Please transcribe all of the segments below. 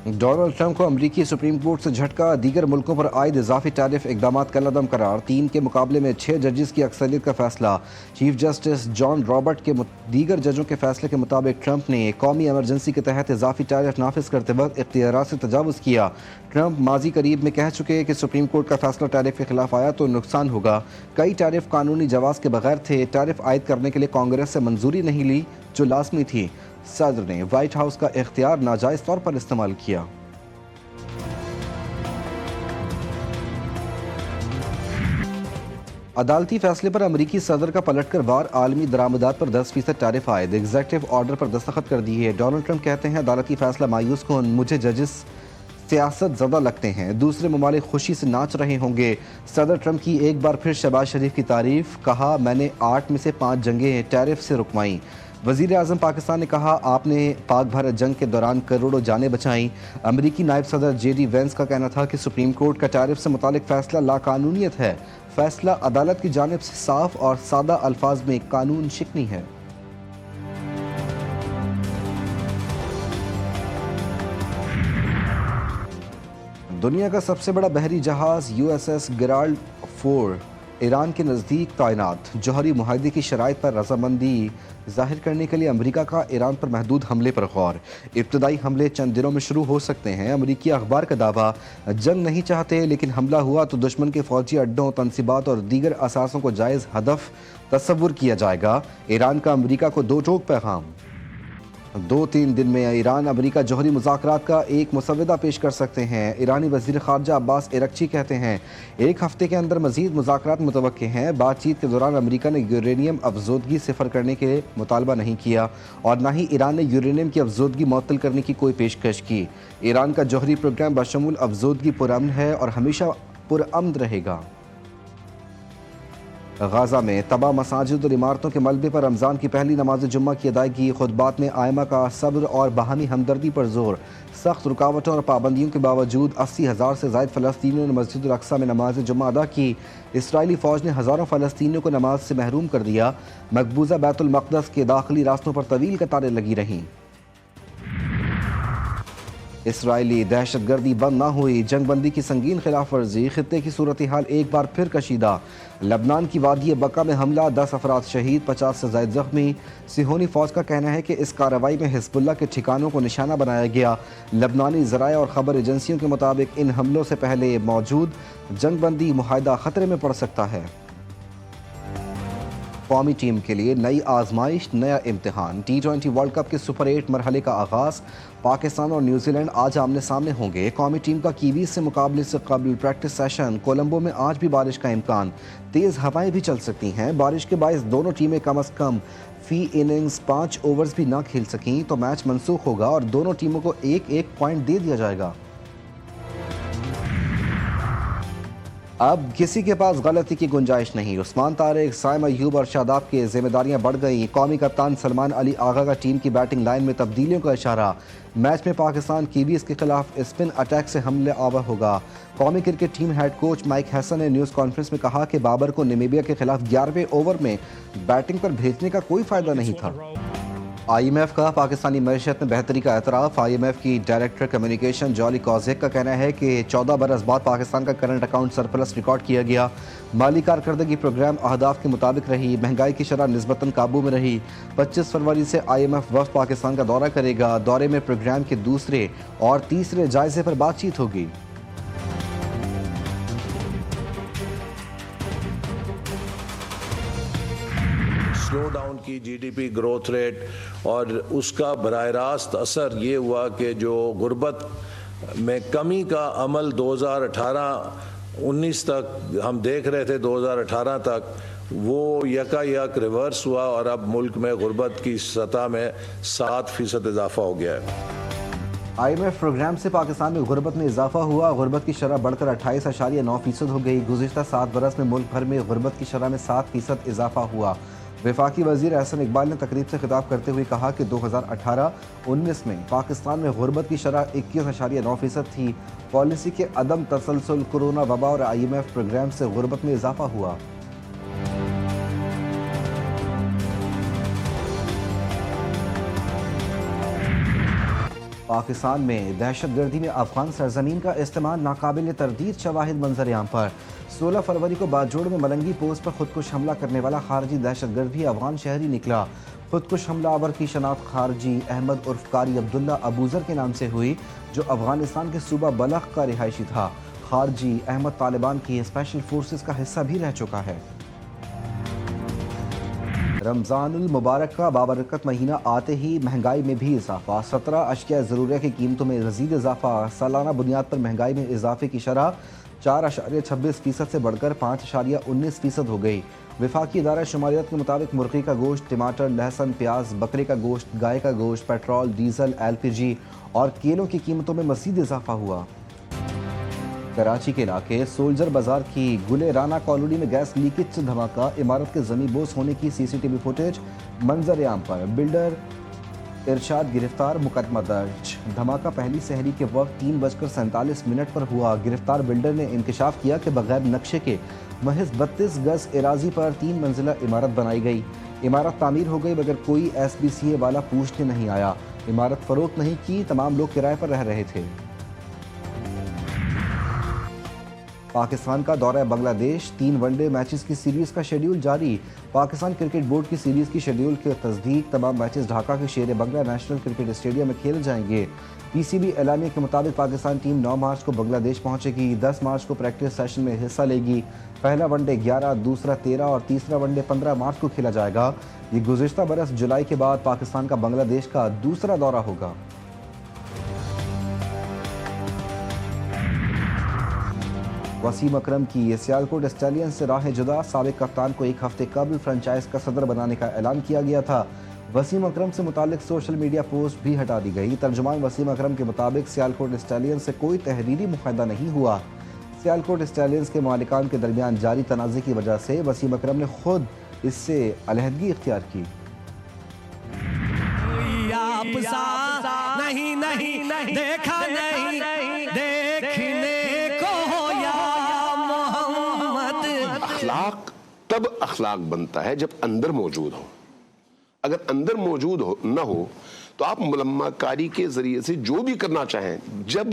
Donald Trump کو امریکی supreme court سے جھٹکا، دیگر ملکوں پر عائد اضافی ٹیرف اقدامات کالعدم قرار، 3 کے مقابلے میں 6 ججز کی اکثریت کا فیصلہ۔ چیف جسٹس جان رابرٹ کے دیگر ججوں کے فیصلے کے مطابق ٹرمپ نے قومی ایمرجنسی کے تحت اضافی ٹیرف نافذ کرتے وقت اختیارات سے تجاوز کیا۔ ٹرمپ ماضی قریب میں کہہ چکے کہ سپریم کورٹ کا فیصلہ ٹیرف کے خلاف آیا تو نقصان ہوگا۔ کئی ٹیرف قانونی جواز کے بغیر تھے، ٹیرف عائد کرنے کے لیے کانگریس سے منظوری نہیں لی جو لازمی تھی۔ صدر نے وائٹ ہاؤس کا اختیار ناجائز طور پر استعمال کیا۔ عدالتی فیصلے پر امریکی صدر کا پلٹ کر وار، عالمی درآمدات پر 10% ٹیرف عائد، ایگزیکٹو آرڈر پر دستخط کر دیے۔ ڈونلڈ ٹرمپ کہتے ہیں عدالتی فیصلہ مایوس کن، مجھے ججز سیاست زدہ لگتے ہیں، دوسرے ممالک خوشی سے ناچ رہے ہوں گے۔ صدر ٹرمپ کی ایک بار پھر شہباز شریف کی تعریف، کہا میں نے 8 میں سے 5 جنگیں ٹیرف سے رکوائیں۔ وزیر اعظم پاکستان نے کہا آپ نے پاک بھارت جنگ کے دوران کروڑوں جانیں بچائیں۔ امریکی نائب صدر جے ڈی وینس کا کہنا تھا کہ سپریم کورٹ کا ٹیرف سے متعلق فیصلہ لاقانونیت ہے، فیصلہ عدالت کی جانب سے صاف اور سادہ الفاظ میں قانون شکنی ہے۔ دنیا کا سب سے بڑا بحری جہاز یو ایس ایس گیرالڈ 4 ایران کے نزدیک تعینات، جوہری معاہدے کی شرائط پر رضامندی ظاہر کرنے کے لیے امریکہ کا ایران پر محدود حملے پر غور، ابتدائی حملے چند دنوں میں شروع ہو سکتے ہیں۔ امریکی اخبار کا دعویٰ، جنگ نہیں چاہتے لیکن حملہ ہوا تو دشمن کے فوجی اڈوں، تنصیبات اور دیگر اثاثوں کو جائز ہدف تصور کیا جائے گا۔ ایران کا امریکہ کو دو ٹوک پیغام، 2-3 دن میں ایران امریکہ جوہری مذاکرات کا ایک مسودہ پیش کر سکتے ہیں۔ ایرانی وزیر خارجہ عباس ارغچی کہتے ہیں 1 ہفتے کے اندر مزید مذاکرات متوقع ہیں۔ بات چیت کے دوران امریکہ نے یورینیم افزودگی صفر کرنے کے مطالبہ نہیں کیا اور نہ ہی ایران نے یورینیم کی افزودگی معطل کرنے کی کوئی پیشکش کی۔ ایران کا جوہری پروگرام بشمول افزودگی پرامن ہے اور ہمیشہ پرامن رہے گا۔ غزہ میں تباہ مساجد اور عمارتوں کے ملبے پر رمضان کی پہلی نماز جمعہ کی ادائیگی، خطبات میں ائمہ کا صبر اور باہمی ہمدردی پر زور۔ سخت رکاوٹوں اور پابندیوں کے باوجود 80,000 سے زائد فلسطینیوں نے مسجد الاقصی میں نماز جمعہ ادا کی۔ اسرائیلی فوج نے ہزاروں فلسطینیوں کو نماز سے محروم کر دیا۔ مقبوضہ بیت المقدس کے داخلی راستوں پر طویل قطاریں لگی رہیں۔ اسرائیلی دہشت گردی بند نہ ہوئی، جنگ بندی کی سنگین خلاف ورزی، خطے کی صورتحال ایک بار پھر کشیدہ۔ لبنان کی وادی بقا میں حملہ، 10 افراد شہید، 50 سے زائد زخمی۔ صہیونی فوج کا کہنا ہے کہ اس کارروائی میں حزب اللہ کے ٹھکانوں کو نشانہ بنایا گیا۔ لبنانی ذرائع اور خبر ایجنسیوں کے مطابق ان حملوں سے پہلے موجود جنگ بندی معاہدہ خطرے میں پڑ سکتا ہے۔ قومی ٹیم کے لیے نئی آزمائش، نیا امتحان۔ T20 ورلڈ کپ کے سپر 8 مرحلے کا آغاز، پاکستان اور نیوزی لینڈ آج آمنے سامنے ہوں گے۔ قومی ٹیم کا کیویز سے مقابلے سے قبل پریکٹس سیشن، کولمبو میں آج بھی بارش کا امکان، تیز ہوائیں بھی چل سکتی ہیں۔ بارش کے باعث دونوں ٹیمیں کم از کم فی اننگز 5 اوورز بھی نہ کھیل سکیں تو میچ منسوخ ہوگا اور دونوں ٹیموں کو 1-1 پوائنٹ دے دیا جائے گا۔ اب کسی کے پاس غلطی کی گنجائش نہیں، عثمان طارق، سائم ایوب اور شاداب کی ذمہ داریاں بڑھ گئیں۔ قومی کپتان سلمان علی آغا کا ٹیم کی بیٹنگ لائن میں تبدیلیوں کا اشارہ۔ میچ میں پاکستان کیویز کے خلاف اسپن اٹیک سے حملے آور ہوگا۔ قومی cricket team head coach Mike Hesson نے نیوز کانفرنس میں کہا کہ بابر کو نمیبیا کے خلاف 11ویں اوور میں بیٹنگ پر بھیجنے کا کوئی فائدہ نہیں تھا۔ آئی ایم ایف کا پاکستانی معیشت میں بہتری کا اعتراف۔ آئی ایم ایف کی ڈائریکٹر کمیونیکیشن جولی کوزیک کا کہنا ہے کہ 14 برس بعد پاکستان کا کرنٹ اکاؤنٹ سرپلس ریکارڈ کیا گیا۔ مالی کارکردگی پروگرام اہداف کے مطابق رہی، مہنگائی کی شرح نسبتاً قابو میں رہی۔ 25 فروری سے آئی ایم ایف وفد پاکستان کا دورہ کرے گا۔ دورے میں پروگرام کے دوسرے اور تیسرے جائزے پر بات چیت ہوگی۔ سلو ڈاؤن کی G D P growth rate اور اس کا براہ راست اثر یہ ہوا کہ جو غربت میں کمی کا عمل 2018-19 تک ہم دیکھ رہے تھے، 2018 تک وہ یک ریورس ہوا اور اب ملک میں غربت کی سطح میں 7% اضافہ ہو گیا ہے۔ آئی ایم ایف پروگرام سے پاکستان میں غربت میں اضافہ ہوا، غربت کی شرح بڑھ کر 28.9% ہو گئی۔ گزشتہ 7 برس میں ملک بھر میں غربت کی شرح میں 7% اضافہ ہوا۔ وفاقی وزیر احسن اقبال نے تقریب سے خطاب کرتے ہوئے کہا کہ 2018-19 میں پاکستان میں غربت کی شرح 21.9% تھی۔ پالیسی کے عدم تسلسل، کورونا وبا اور آئی ایم ایف پروگرام سے غربت میں اضافہ ہوا۔ پاکستان میں دہشت گردی میں افغان سرزمین کا استعمال ناقابل تردید شواہد منظر عام پر 16 فروری کو باجوڑ میں ملنگی پوسٹ پر خودکش حملہ کرنے والا خارجی دہشت گرد بھی افغان شہری نکلا۔ خودکش حملہ آور کی شناخت خارجی احمد عرف قاری عبداللہ ابوذر کے نام سے ہوئی، جو افغانستان کے صوبہ بلخ کا رہائشی تھا۔ خارجی احمد طالبان کی اسپیشل فورسز کا حصہ بھی رہ چکا ہے۔ رمضان المبارک کا بابرکت مہینہ آتے ہی مہنگائی میں بھی اضافہ، 17 اشیاء ضروریہ کی قیمتوں میں مزید اضافہ۔ سالانہ بنیاد پر مہنگائی میں اضافے کی شرح 4.26% سے بڑھ کر 5.19% ہو گئی۔ وفاقی ادارہ شماریات کے مطابق مرغی کا گوشت، ٹماٹر، لہسن، پیاز، بکرے کا گوشت، گائے کا گوشت، پیٹرول، ڈیزل، LPG اور کیلوں کی قیمتوں میں مزید اضافہ ہوا۔ کراچی کے علاقے سولجر بازار کی گلے رانا کالونی میں گیس لیکیج سے دھماکہ، عمارت کے زمین بوس ہونے کی CCTV فوٹیج منظر عام پر، بلڈر ارشاد گرفتار، مقدمہ درج۔ دھماکہ پہلی سحری کے وقت 3:47 پر ہوا۔ گرفتار بلڈر نے انکشاف کیا کہ بغیر نقشے کے محض 32 گز اراضی پر 3 منزلہ عمارت بنائی گئی۔ عمارت تعمیر ہو گئی مگر کوئی SBCA والا پوچھنے نہیں آیا۔ عمارت فروخت نہیں کی، تمام لوگ کرائے پر رہ رہے تھے۔ پاکستان کا دورہ بنگلہ دیش، 3 ون ڈے میچز کی سیریز کا شیڈیول جاری۔ پاکستان کرکٹ بورڈ کی سیریز کی شیڈیول کی تصدیق، تمام میچز ڈھاکہ کے شیر بنگلہ نیشنل کرکٹ اسٹیڈیم میں کھیلے جائیں گے۔ PCB اعلامیہ کے مطابق پاکستان ٹیم 9 مارچ کو بنگلہ دیش پہنچے گی، 10 مارچ کو پریکٹس سیشن میں حصہ لے گی۔ پہلا ون ڈے 11، دوسرا 13 اور تیسرا ون ڈے 15 مارچ کو کھیلا جائے گا۔ یہ گزشتہ برس جولائی کے بعد پاکستان کا بنگلہ دیش کا دوسرا دورہ ہوگا۔ وسیم اکرم کی سیالکوٹ اسٹیلینز سے راہ جدا، سابق کپتان کو 1 ہفتے قبل فرنچائز کا صدر بنانے کا اعلان کیا گیا تھا۔ وسیم اکرم سے متعلق سوشل میڈیا پوسٹ بھی ہٹا دی گئی۔ ترجمان وسیم اکرم کے مطابق سیالکوٹ اسٹیلینز سے کوئی تحریری معاہدہ نہیں ہوا۔ سیالکوٹ اسٹیلینز کے مالکان کے درمیان جاری تنازع کی وجہ سے وسیم اکرم نے خود اس سے علیحدگی اختیار کی۔ اخلاق تب اخلاق بنتا ہے جب اندر موجود ہو۔ اگر اندر موجود نہ ہو تو آپ ملمہ کاری کے ذریعے سے جو بھی کرنا چاہیں، جب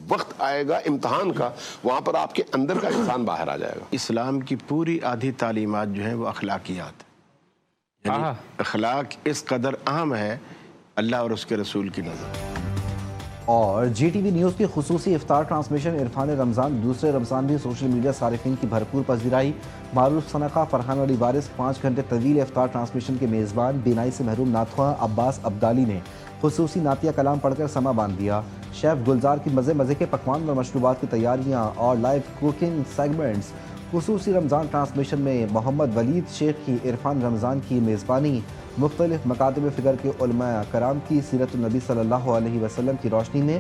وقت آئے گا امتحان کا، وہاں پر آپ کے اندر کا انسان باہر آ جائے گا۔ اسلام کی پوری آدھی تعلیمات جو ہیں وہ اخلاقیات، یعنی اخلاق اس قدر اہم ہے اللہ اور اس کے رسول کی نظر۔ اور GTV نیوز کی خصوصی افطار ٹرانسمیشن عرفان رمضان دوسرے رمضان بھی سوشل میڈیا صارفین کی بھرپور پذیرائی۔ معروف صنعہ فرحان علی وارث 5 گھنٹے طویل افطار ٹرانسمیشن کے میزبان، بینائی سے محروم ناتخواں عباس عبدالی نے خصوصی نعتیہ کلام پڑھ کر سما باندھ دیا۔ شیف گلزار کی مزے کے پکوان اور مشروبات کی تیاریاں اور لائیو کوکنگ سیگمنٹس۔ خصوصی رمضان ٹرانسمیشن میں محمد ولید شیخ کی عرفان رمضان کی میزبانی، مختلف مکاتب فکر کے علماء کرام کی سیرت النبی صلی اللہ علیہ وسلم کی روشنی میں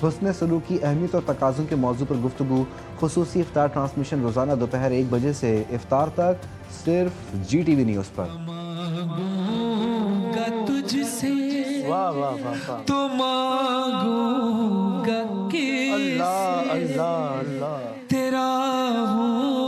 حسن سلوک کی اہمیت اور تقاضوں کے موضوع پر گفتگو۔ خصوصی افطار ٹرانسمیشن روزانہ دوپہر 1 بجے سے افطار تک صرف GTV نیوز پر۔ تو مانگوں گا کہ اللہ اللہ تیرا ہوں